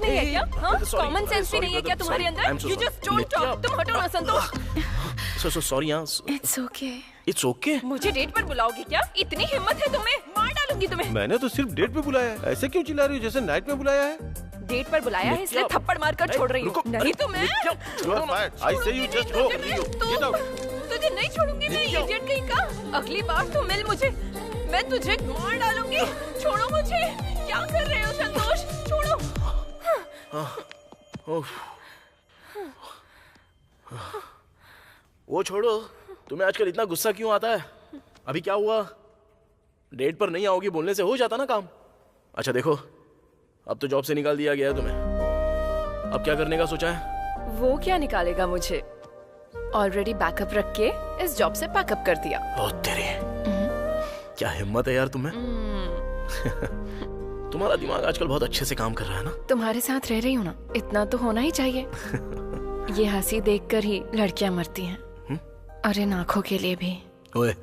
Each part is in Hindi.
नहीं है क्या? कॉमन सेंस भी नहीं है क्या तुम्हारे अंदर? You just don't talk. तुम हटो ना संतोष। सॉरी यार। It's okay. It's okay. मुझे डेट पर बुलाओगे क्या? इतनी हिम्मत है तुम्हें? मार डालूंगी तुम्हें। मैंने तो सिर्फ डेट पे बुलाया है, ऐसे क्यों चिल्ला रही हो जैसे नाइट में बुलाया है? डेट पर बुलाया है इसलिए थप्पड़ मारकर छोड़ रही हूँ। नहीं तो मैं I say you just go. Get out. तुझे नहीं छोड़ूंगी मैं, इडियट कहीं का। अगली बार तो मिल मुझे, मैं तुझे मार डालूंगी। छोड़ो मुझे। क्या कर रहे हो संतोष? छोड़ो। वो छोड़ो, तुम्हें आजकल इतना गुस्सा क्यों आता है? अभी क्या हुआ? डेट पर नहीं आओगी बोलने से हो जाता ना काम। अच्छा देखो, अब तो जॉब से निकाल दिया गया है तुम्हें। अब क्या करने का सोचा है? वो क्या निकालेगा मुझे? ऑलरेडी बैकअप रख के इस जॉब से पैकअप कर दिया। ओ तेरे, क्या हिम्मत है यार तुम्हें। तुम्हारा दिमाग आजकल बहुत अच्छे से काम कर रहा है ना। तुम्हारे साथ रह रही हूँ ना, इतना तो होना ही चाहिए। ये हंसी देखकर ही लड़कियां मरती हैं, और इन आँखों के लिए भी। ओए,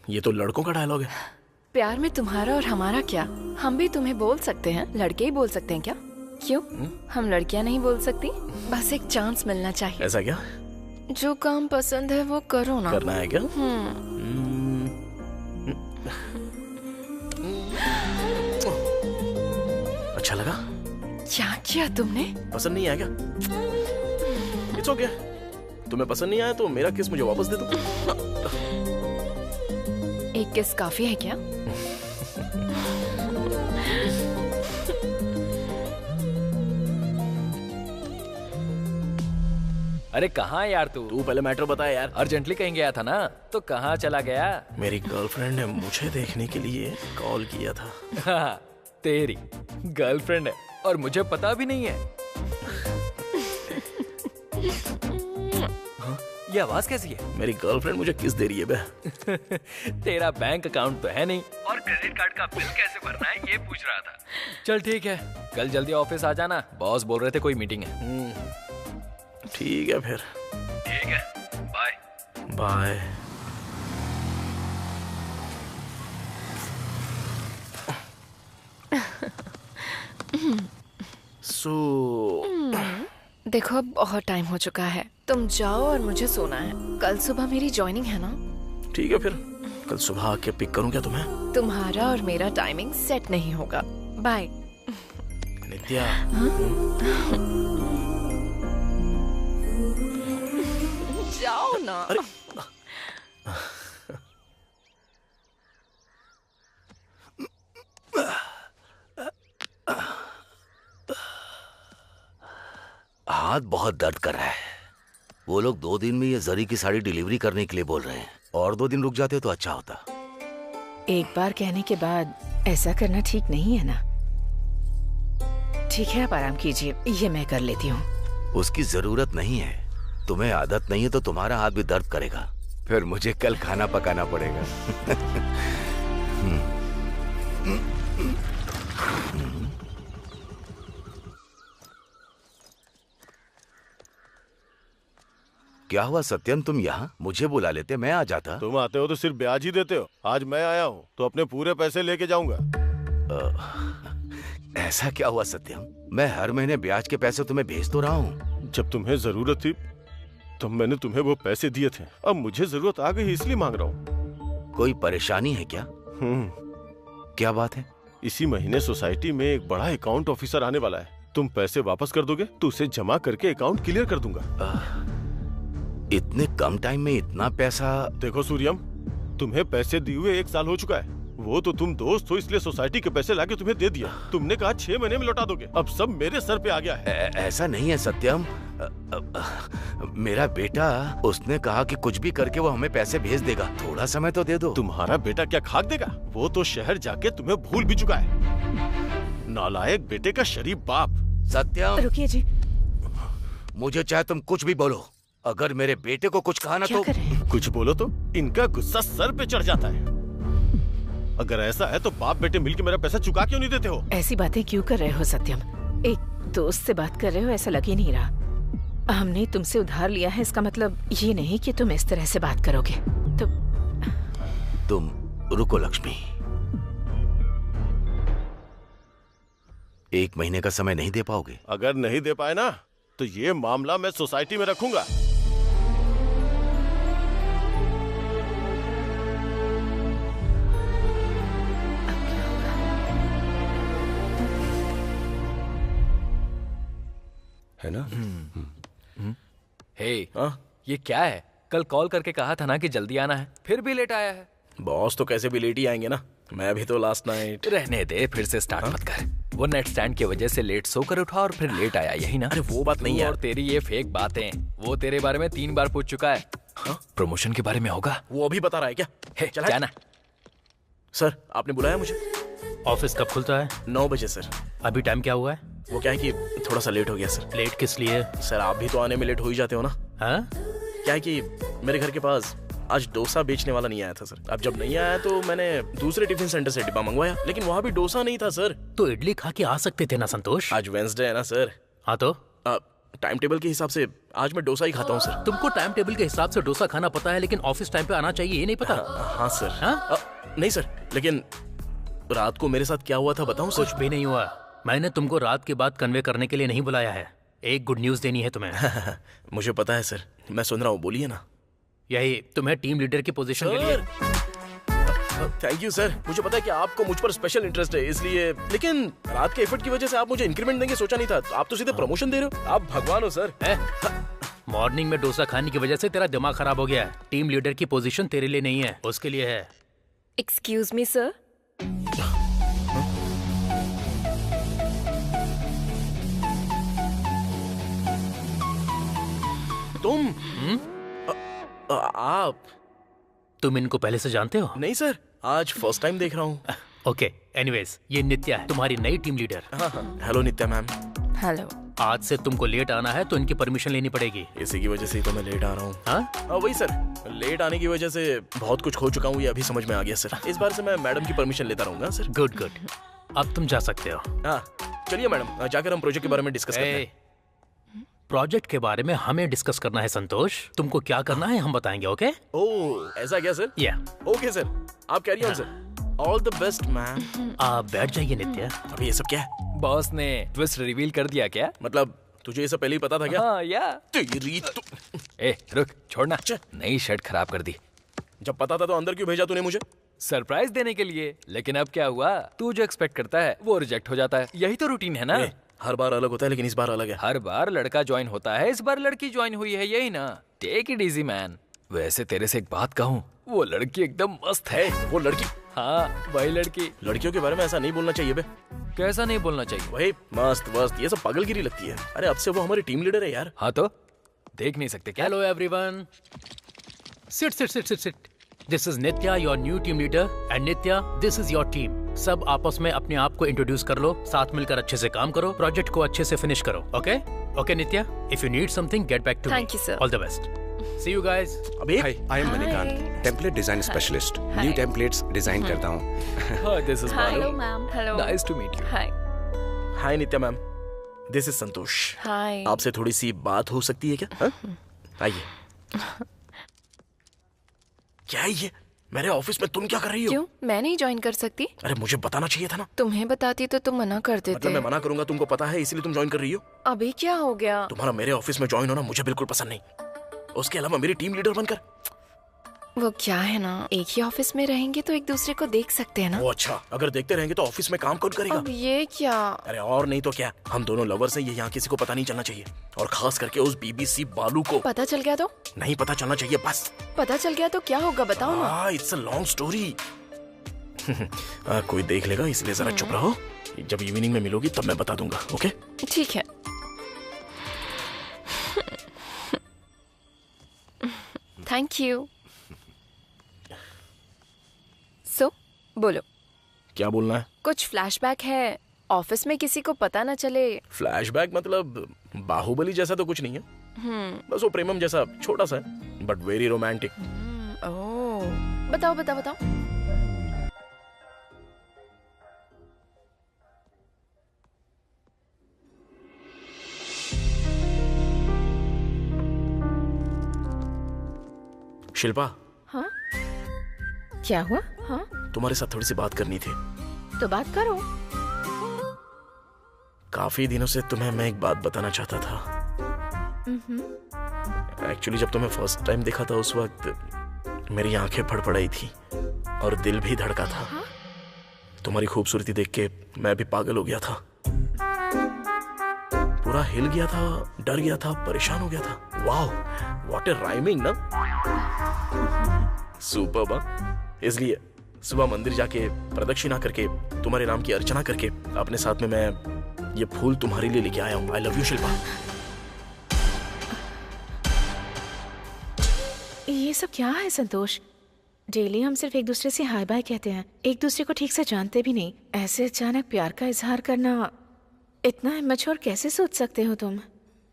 ये तो लड़कों का डायलॉग है। प्यार में तुम्हारा और हमारा क्या? हम भी तुम्हें बोल सकते हैं, लड़के ही बोल सकते हैं क्या? क्यों? हम लड़कियां नहीं बोल सकती? बस एक चांस मिलना चाहिए। ऐसा क्या? जो काम पसंद है वो करो ना। करना है क्या? अच्छा लगा? क्या किया तुमने? पसंद नहीं आया क्या? It's okay. तुम्हें पसंद नहीं आया तो मेरा किस मुझे वापस दे दो। एक किस काफी है क्या? अरे कहाँ यार तू पहले मैटर बता यार। अर्जेंटली कहीं गया था ना, तो कहाँ चला गया? मेरी गर्लफ्रेंड ने मुझे देखने के लिए कॉल किया था। हाँ, तेरी गर्लफ्रेंड है और मुझे पता भी नहीं है। हाँ, ये आवाज कैसी है? मेरी गर्लफ्रेंड मुझे किस दे रही है बे? तेरा बैंक अकाउंट तो है नहीं, और क्रेडिट कार्ड का बिल कैसे भरना है ये पूछ रहा था। चल ठीक है, कल जल्दी ऑफिस आ जाना, बॉस बोल रहे थे कोई मीटिंग है। ठीक है फिर। ठीक है, बाय बाय। देखो अब बहुत टाइम हो चुका है, तुम जाओ और मुझे सोना है। कल सुबह मेरी ज्वाइनिंग है ना। ठीक है फिर, कल सुबह आके पिक करूं क्या तुम्हें? तुम्हारा और मेरा टाइमिंग सेट नहीं होगा। बाय नित्या। जाओ ना। अरे हाथ बहुत दर्द कर रहा है। वो लोग 2 दिन में ये जरी की साड़ी डिलीवरी करने के लिए बोल रहे हैं, और 2 दिन रुक जाते तो अच्छा होता। एक बार कहने के बाद ऐसा करना ठीक नहीं है ना। ठीक है, आप आराम कीजिए, ये मैं कर लेती हूँ। उसकी जरूरत नहीं है। तुम्हें आदत नहीं है तो तुम्हारा हाथ भी दर्द करेगा, फिर मुझे कल खाना पकाना पड़ेगा। क्या हुआ सत्यम, तुम यहाँ? मुझे बुला लेते, मैं आ जाता। तुम आते हो तो सिर्फ ब्याज ही देते हो। आज मैं आया हूँ तो अपने पूरे पैसे लेके जाऊंगा। ऐसा क्या हुआ सत्यम? मैं हर महीने ब्याज के पैसे तुम्हें भेज तो रहा हूँ। जब तुम्हें जरूरत थी तब मैंने तुम्हें वो पैसे दिए थे, अब मुझे जरूरत आ गई इसलिए मांग रहा हूँ। कोई परेशानी है क्या? क्या बात है? इसी महीने सोसाइटी में एक बड़ा अकाउंट ऑफिसर आने वाला है। तुम पैसे वापस कर दोगे तो उसे जमा करके अकाउंट क्लियर कर दूंगा। इतने कम टाइम में इतना पैसा? देखो सूर्यम, तुम्हें पैसे दिए हुए 1 साल हो चुका है। वो तो तुम दोस्त हो इसलिए सोसाइटी के पैसे लाके तुम्हें दे दिया। तुमने कहा 6 महीने में लौटा दोगे, अब सब मेरे सर पे आ गया है। ऐसा नहीं है सत्यम। मेरा बेटा, उसने कहा कि कुछ भी करके वो हमें पैसे भेज देगा, थोड़ा समय तो दे दो। तुम्हारा बेटा क्या खाक देगा? वो तो शहर जाके तुम्हें भूल भी चुका है। नालायक बेटे का शरीफ बाप। सत्यम रुकिए जी, मुझे चाहे तुम कुछ भी बोलो, अगर मेरे बेटे को कुछ कहा ना तो कुछ बोलो तो इनका गुस्सा सर पे चढ़ जाता है। अगर ऐसा है तो बाप बेटे मिलके मेरा पैसा चुका क्यों नहीं देते हो? ऐसी बातें क्यों कर रहे हो सत्यम? एक दोस्त से बात कर रहे हो, ऐसा लग ही नहीं रहा। हमने तुमसे उधार लिया है, इसका मतलब ये नहीं कि तुम इस तरह से बात करोगे। तो तुम रुको लक्ष्मी, 1 महीने का समय नहीं दे पाओगे? अगर नहीं दे पाए ना तो ये मामला मैं सोसाइटी में रखूंगा। है ना? हे, हाँ? ये क्या है? कल कॉल करके कहा था ना कि जल्दी आना है, फिर भी लेट आया है। बॉस तो कैसे भी लेट ही आएंगे ना। मैं भी तो लास्ट नाइट। रहने दे, फिर से स्टार्ट मत कर। वो नेट स्टैंड की वजह से लेट सोकर उठा और फिर लेट आया, यही ना? अरे वो बात नहीं तू है। और तेरी ये फेक बातें, वो तेरे बारे में 3 बार पूछ चुका है। प्रमोशन के बारे में होगा? वो अभी बता रहा है क्या? हे, चला जाना। सर, आपने बुलाया मुझे? ऑफिस कब खुलता है? 9 बजे सर। अभी टाइम क्या हुआ है? वो क्या है कि थोड़ा सा लेट हो गया सर। लेट किस लिए? सर आप भी तो आने में लेट हो ही जाते हो ना। हाँ? क्या है कि मेरे घर के पास आज डोसा बेचने वाला नहीं आया था सर। अब जब नहीं आया तो मैंने दूसरे टिफिन सेंटर से डिब्बा मंगवाया, लेकिन वहाँ भी डोसा नहीं था सर। तो इडली खा के आ सकते थे ना संतोष? आज वेंसडे है ना सर। हाँ तो? टाइम टेबल के हिसाब से आज मैं डोसा ही खाता हूँ सर। तुमको टाइम टेबल के हिसाब से डोसा खाना पता है, लेकिन ऑफिस टाइम पे आना चाहिए, ये नहीं पता? हाँ सर। हाँ? नहीं सर, लेकिन रात को मेरे साथ क्या हुआ था बताऊँ सर? कुछ भी नहीं हुआ। मैंने तुमको रात के बाद कन्वे करने के लिए नहीं बुलाया है, एक गुड न्यूज देनी है तुम्हें। मुझे पता है सर, मैं सुन रहा हूँ, बोलिए ना। यही तुम्हें टीम लीडर की पोजीशन के लिए। Thank you sir. मुझे पता है कि आपको मुझ पर स्पेशल इंटरेस्ट है, इसलिए। लेकिन रात के एफर्ट की वजह से आप मुझे इंक्रीमेंट देंगे सोचा नहीं था। आप तो सीधे प्रमोशन दे रहे हो। आप भगवान हो सर। मॉर्निंग में डोसा खाने की वजह से तेरा दिमाग खराब हो गया है। टीम लीडर की पोजीशन तेरे लिए नहीं है, उसके लिए है। Excuse me sir. तुम? आप? तुम इनको पहले से जानते हो? नहीं सर, आज फर्स्ट टाइम देख रहा हूँ। ओके, एनीवेज, ये नित्या है, तुम्हारी नई टीम लीडर। हेलो नित्या मैम। हेलो। आज से तुमको लेट आना है तो इनकी परमिशन लेनी पड़ेगी। इसी की वजह से ही तो मैं लेट आ रहा हूँ। हाँ? वही सर, लेट आने की वजह से बहुत कुछ खो चुका हूँ, ये अभी समझ में आ गया सर। इस बार से मैं मैडम की परमिशन लेता रहूंगा सर। गुड गुड, अब तुम जा सकते हो। हाँ चलिए मैडम, जाकर हम प्रोजेक्ट के बारे में डिस्कस करते हैं। प्रोजेक्ट के बारे में हमें डिस्कस करना है संतोष। तुमको क्या करना है हम बताएंगे, ओके? ओह ऐसा क्या सर? या ओके सर, आप carry on sir. All the best ma'am. आप बैठ जाइए नित्या। अभी ये सब क्या है? बॉस ने ट्विस्ट रिवील कर दिया क्या? मतलब तुझे ये सब पहले ही पता था क्या? हाँ या। तेरी तो ए रुक, छोड़ना। नई शर्ट खराब कर दी। जब पता था तो अंदर क्यों भेजा तूने मुझे? सरप्राइज देने के लिए। लेकिन अब क्या हुआ, तू जो एक्सपेक्ट करता है वो रिजेक्ट हो जाता है। यही तो रूटीन है ना। हर बार अलग होता है, लेकिन इस बार अलग है। हर बार लड़का ज्वाइन होता है, इस बार लड़की ज्वाइन हुई है, यही ना। Take it easy man. वैसे तेरे से एक बात कहूँ, वो लड़की एकदम मस्त है। वो लड़की? हाँ वही लड़की। लड़कियों के बारे में ऐसा नहीं बोलना चाहिए बे। कैसा नहीं बोलना चाहिए? वही मस्त वस्त, ये सब पागलगिरी लगती है। अरे अब से वो हमारी टीम लीडर है यार। हाँ तो देख नहीं सकते क्या? Hello everyone, sit sit sit sit sit. This is Nitya, your new team leader, and Nitya this is your team. सब आपस में अपने आप को इंट्रोड्यूस कर लो, साथ मिलकर अच्छे से काम करो, प्रोजेक्ट को अच्छे से फिनिश करो, okay? Okay Nithya, if you need something get back to me. Thank you, sir. All the best. See you guys. अभी hi, I am Manikanth, template design specialist. New templates design करता हूँ। हाँ this is hello Maru. Ma'am. Hello. Nice to meet you. Hi. Hi Nithya ma'am, this is Santosh. Hi. आपसे थोड़ी सी बात हो सकती है क्या? हाँ? आइए। क्या है ये? मेरे ऑफिस में तुम क्या कर रही हो? क्यों, मैं नहीं ज्वाइन कर सकती? अरे मुझे बताना चाहिए था ना। तुम्हें बताती तो तुम मना कर देते। मतलब मैं मना करूंगा तुमको पता है, इसीलिए तुम ज्वाइन कर रही हो? अभी क्या हो गया? तुम्हारा मेरे ऑफिस में ज्वाइन होना मुझे बिल्कुल पसंद नहीं। उसके अलावा मेरी टीम लीडर बनकर। वो क्या है ना, एक ही ऑफिस में रहेंगे तो एक दूसरे को देख सकते हैं ना। वो अच्छा, अगर देखते रहेंगे तो ऑफिस में काम कौन करेगा? अब ये क्या? अरे और नहीं तो क्या, हम दोनों लवर्स हैं, ये यहाँ किसी को पता नहीं चलना चाहिए। और खास करके उस बीबीसी बालू को। पता चल गया तो? नहीं पता चलना चाहिए बस। पता चल गया तो क्या होगा बताओ ना। It's a long story. कोई देख लेगा, इसलिए जरा चुप रहो। जब इवनिंग में मिलोगी तब मैं बता दूंगा, ओके? ठीक है। Thank you. सो बोलो, क्या बोलना है? कुछ फ्लैशबैक है? ऑफिस में किसी को पता ना चले। फ्लैशबैक मतलब बाहुबली जैसा तो कुछ नहीं है। बस वो प्रेमम जैसा छोटा सा है, बट वेरी रोमांटिक। ओह, बताओ बताओ बताओ। शिल्पा, हाँ? क्या हुआ? हाँ? तुम्हारे साथ थोड़ी सी बात करनी थी। तो बात करो। काफी दिनों से तुम्हें मैं एक बात बताना चाहता था। एक्चुअली जब तुम्हें फर्स्ट टाइम देखा था उस वक्त मेरी आंखें फड़फड़ाई थी और दिल भी धड़का था। तुम्हारी खूबसूरती देख के मैं भी पागल हो गया था, पूरा हिल गया था, डर गया था, परेशान हो गया था। वाओ, व्हाट ए राइमिंग ना। सुपर्ब। इसलिए सुबह मंदिर जाके प्रदक्षिणा करके तुम्हारे नाम की अर्चना करके अपने साथ में मैं ये फूल तुम्हारे लिए लेके आया हूं। I love you Shilpa. ये सब क्या है संतोष? डेली हम सिर्फ एक दूसरे से हाय बाय कहते हैं, एक दूसरे को ठीक से जानते भी नहीं। ऐसे अचानक प्यार का इजहार करना, इतना इमैच्योर कैसे सोच सकते हो तुम?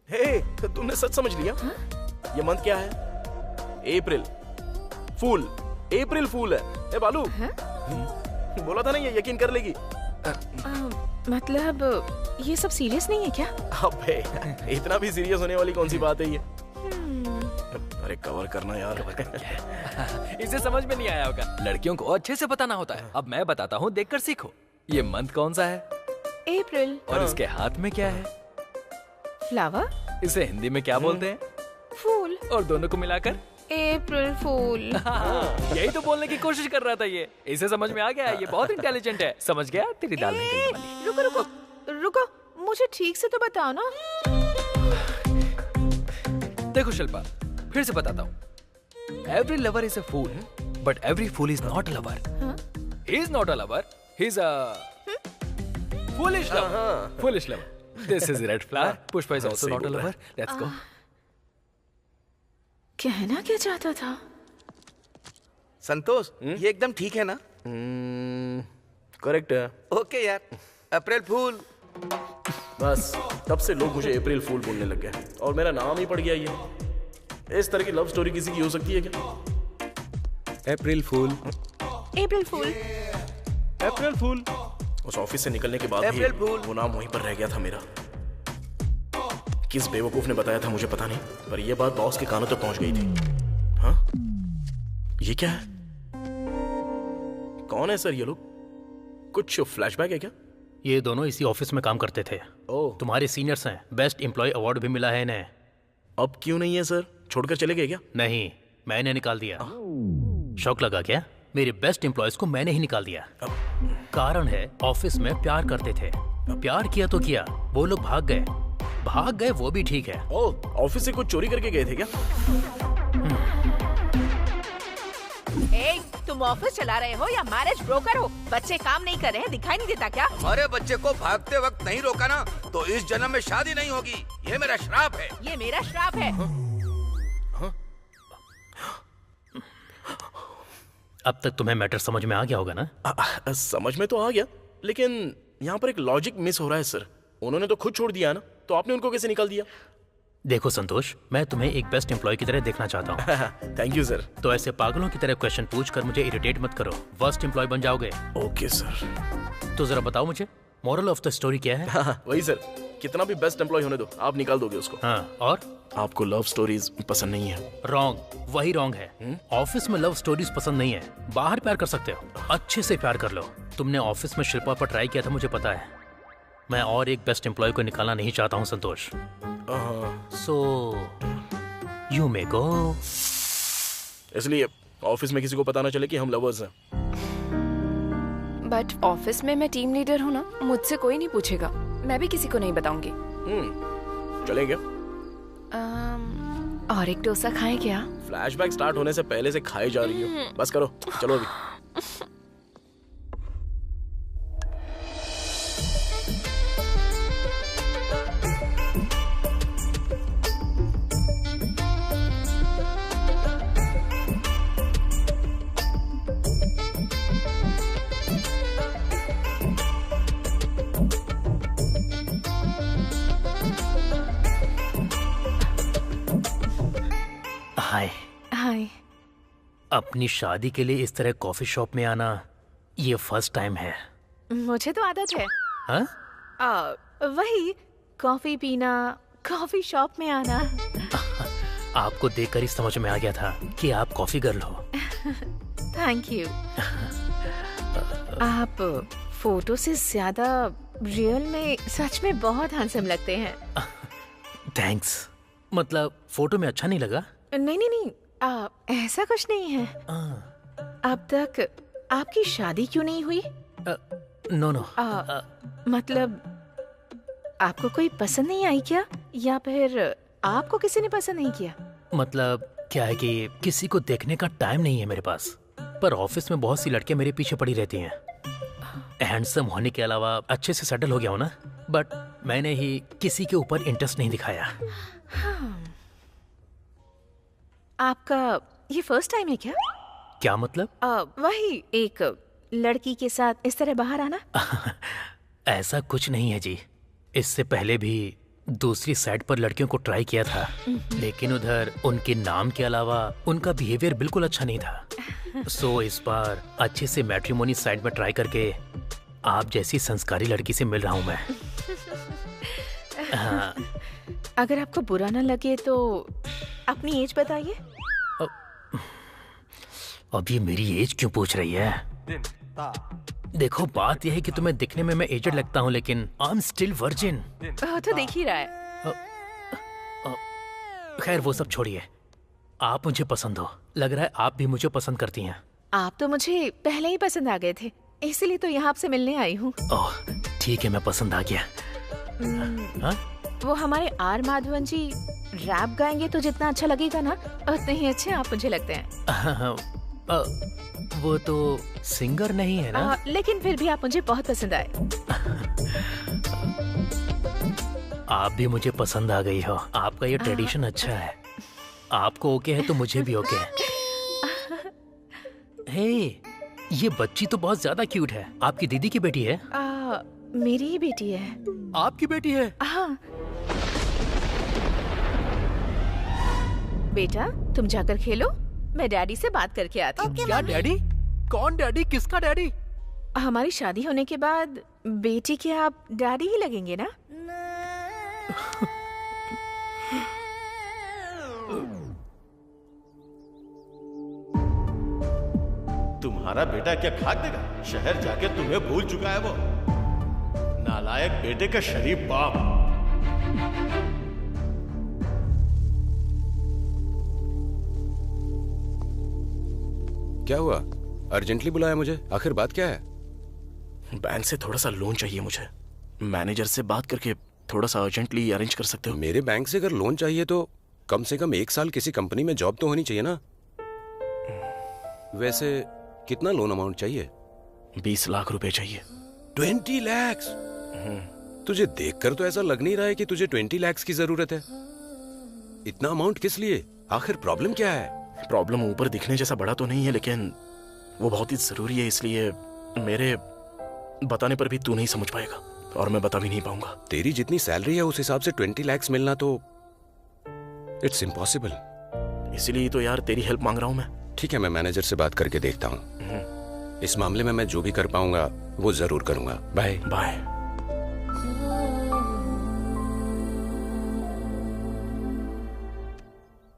हे, तुमने सच समझ लिया? ये मंथ क्या है? अप्रैल फूल। अप्रैल फूल है। ए बालू, बोला था ना ये यकीन कर लेगी। मतलब ये सब सीरियस नहीं है क्या? अबे, इतना भी सीरियस होने वाली कौन सी बात है ये? अरे कवर करना यार। इसे समझ में नहीं आया होगा। लड़कियों को अच्छे से बताना होता है। अब मैं बताता हूँ, देखकर सीखो। ये मंथ कौन सा है? अप्रैल। और इसके हाथ में क्या है? फ्लावर। इसे हिंदी में क्या बोलते हैं? फूल। और दोनों को मिलाकर? अप्रैल फूल। यही तो बोलने की कोशिश कर रहा था ये। इसे समझ में आ गया। ये बहुत इंटेलिजेंट है। समझ गया? तेरी दाल नहीं गलने वाली। रुको रुको रुको, मुझे ठीक से तो बताओ ना। देखो शिल्पा, फिर से बताता हूँ। Every lover is a fool, but every fool is not a lover. He is not a lover. He is a foolish lover. Foolish lover. This is red flower. Pushpa is also not a lover. Let's go. कहना क्या चाहता था? संतोष, ये एकदम ठीक है ना? करेक्ट है। ओके यार, अप्रैल फूल। बस तब से लोग मुझे अप्रैल फूल बोलने लग गए और मेरा नाम ही पड़ गया ये। इस तरह की लव स्टोरी किसी की हो सकती है क्या? अप्रैल फूल। अप्रैल फूल। अप्रैल फूल। उस ऑफिस से निकलने के बाद भी अप्रैल फूल। वो नाम वहीं पर रह गया था मेरा। किस बेवकूफ ने बताया था मुझे पता नहीं, पर यह बात बॉस के कानों तक पहुंच गई थी। हाँ, ये क्या है? कौन है सर ये लोग? कुछ फ्लैशबैक है क्या? ये दोनों इसी ऑफिस में काम करते थे। ओह, तुम्हारे सीनियर्स हैं। बेस्ट एम्प्लॉय अवार्ड भी मिला है इन्हें। अब क्यों नहीं है सर? छोड़कर चले गए क्या? नहीं, मैंने निकाल दिया। शौक लगा क्या? मेरे बेस्ट एम्प्लॉयज को मैंने ही निकाल दिया। कारण है, ऑफिस में प्यार करते थे। प्यार किया तो किया, वो लोग भाग गए वो भी ठीक है। ओह, ऑफिस से कुछ चोरी करके गए थे क्या? तुम ऑफिस चला रहे हो या मैरिज ब्रोकर हो? बच्चे काम नहीं कर रहे हैं, दिखाई नहीं देता क्या? हमारे बच्चे को भागते वक्त नहीं रोका ना, तो इस जन्म में शादी नहीं होगी। ये मेरा श्राप है। ये मेरा श्राप है। अब तक तुम्हें मैटर समझ में आ गया होगा ना? समझ में तो आ गया, लेकिन यहाँ पर एक लॉजिक मिस हो रहा है सर। उन्होंने तो खुद छोड़ दिया ना, तो आपने उनको कैसे निकाल दिया? देखो संतोष, मैं तुम्हें एक बेस्ट एम्प्लॉय की तरह देखना चाहता हूँ। Thank you sir. तो ऐसे पागलों की तरह क्वेश्चन पूछकर मुझे इरिटेट मत करो। वर्स्ट एम्प्लॉय बन जाओगे। Okay sir. तो जरा बताओ मुझे, मोरल ऑफ द स्टोरी क्या है? वही सर, कितना भी बेस्ट एम्प्लॉय होने दो, आप निकाल दोगे उसको। हाँ, और आपको लव स्टोरीज पसंद नहीं है। रॉन्ग, वही रॉन्ग है। ऑफिस में लव स्टोरीज पसंद नहीं है। बाहर प्यार कर सकते हो, अच्छे से प्यार कर लो। तुमने ऑफिस में शिल्पा पर ट्राई किया था, मुझे पता है। मैं और एक बेस्ट एम्प्लॉय को निकालना नहीं चाहता हूँ संतोष। सो यू मे गो। इसलिए ऑफिस में किसी को पता ना चले कि हम लवर्स हैं। बट ऑफिस में मैं टीम लीडर हूँ ना, मुझसे कोई नहीं पूछेगा। मैं भी किसी को नहीं बताऊंगी। चलेंगे? और एक डोसा खाएं क्या? फ्लैशबैक स्टार्ट होने से पहले से खाई जा रही हो। बस करो, चलो अभी। हाय। हाय। अपनी शादी के लिए इस तरह कॉफी शॉप में आना ये फर्स्ट टाइम है। मुझे तो आदत है। हाँ? वही कॉफी पीना, कॉफी शॉप में आना। आपको देखकर ही समझ में आ गया था कि आप कॉफी गर्ल हो। Thank you. आप फोटो से ज्यादा रियल में सच में बहुत हैंडसम लगते हैं। थैंक्स। मतलब फोटो में अच्छा नहीं लगा? नहीं नहीं नहीं, ऐसा कुछ नहीं है। अब तक आपकी शादी क्यों नहीं हुई? No no. मतलब आपको कोई पसंद नहीं आई क्या, या फिर आपको किसी ने पसंद नहीं किया? मतलब क्या है कि किसी को देखने का टाइम नहीं है मेरे पास, पर ऑफिस में बहुत सी लड़कियां मेरे पीछे पड़ी रहती हैं। हैंडसम होने के अलावा अच्छे से सेटल हो गया हूं ना, बट मैंने ही किसी के ऊपर इंटरेस्ट नहीं दिखाया। आपका ये फर्स्ट टाइम है क्या? क्या मतलब? वही एक लड़की के साथ इस तरह बाहर आना? ऐसा कुछ नहीं है जी। इससे पहले भी दूसरी साइड पर लड़कियों को ट्राई किया था, लेकिन उधर उनके नाम के अलावा उनका बिहेवियर बिल्कुल अच्छा नहीं था। सो इस बार अच्छे से मैट्रिमोनी साइड में ट्राई करके आप जैसी संस्कारी लड़की से मिल रहा हूँ मैं। हाँ। अगर आपको बुरा ना लगे तो अपनी एज बताइए। अब ये मेरी एज क्यों पूछ रही है? देखो, बात यह है कि तुम्हें दिखने में मैं एजड लगता हूँ, लेकिन आई एम स्टिल वर्जिन। तो देख ही रहा है। खैर वो सब छोड़िए, आप मुझे पसंद हो। लग रहा है आप भी मुझे पसंद करती हैं। आप तो मुझे पहले ही पसंद आ गए थे, इसीलिए तो यहाँ आपसे मिलने आई हूँ। ओह ठीक है, मैं पसंद आ गया। हाँ? वो हमारे आर माधवन जी रैप गाएंगे तो जितना अच्छा लगेगा ना, उतने ही अच्छे आप मुझे लगते हैं। वो तो सिंगर नहीं है ना? लेकिन फिर भी आप मुझे बहुत पसंद आए। आप भी मुझे पसंद आ गई हो। आपका ये ट्रेडिशन अच्छा है। आपको ओके है तो मुझे भी ओके है। हे, ये बच्ची तो बहुत ज्यादा क्यूट है। आपकी दीदी की बेटी है? मेरी ही बेटी है। आपकी बेटी है? हाँ। बेटा तुम जाकर खेलो, मैं डैडी से बात करके आती हूँ। क्या डैडी? कौन डैडी? किसका डैडी? हमारी शादी होने के बाद बेटी के आप डैडी ही लगेंगे ना? तुम्हारा बेटा क्या खाक देगा? शहर जाके तुम्हें भूल चुका है वो। नालायक बेटे का शरीफ बाप। क्या हुआ? अर्जेंटली बुलाया मुझे, आखिर बात क्या है? बैंक से थोड़ा सा लोन चाहिए मुझे। मैनेजर से बात करके थोड़ा सा अर्जेंटली अरेंज कर सकते हो? मेरे बैंक से अगर लोन चाहिए तो कम से कम 1 साल किसी कंपनी में जॉब तो होनी चाहिए ना। वैसे कितना लोन अमाउंट चाहिए? 20 लाख रुपए चाहिए। 20 लाख? तुझे देखकर तो ऐसा लग नहीं रहा है कि तुझे 20 लाख की जरूरत है। इतना अमाउंट किस लिए? आखिर प्रॉब्लम क्या है? प्रॉब्लम ऊपर दिखने जैसा बड़ा तो नहीं है, लेकिन वो बहुत ही जरूरी है, इसलिए मेरे बताने पर भी तू नहीं समझ पाएगा और मैं बता भी नहीं पाऊंगा। तेरी जितनी सैलरी है उस हिसाब से 20 लाख मिलना तो इट्स इम्पॉसिबल। इसीलिए तो यार तेरी हेल्प मांग रहा हूं मैं। ठीक है, मैं मैनेजर से बात करके देखता हूँ। इस मामले में मैं जो भी कर पाऊंगा वो जरूर करूंगा। Bye bye.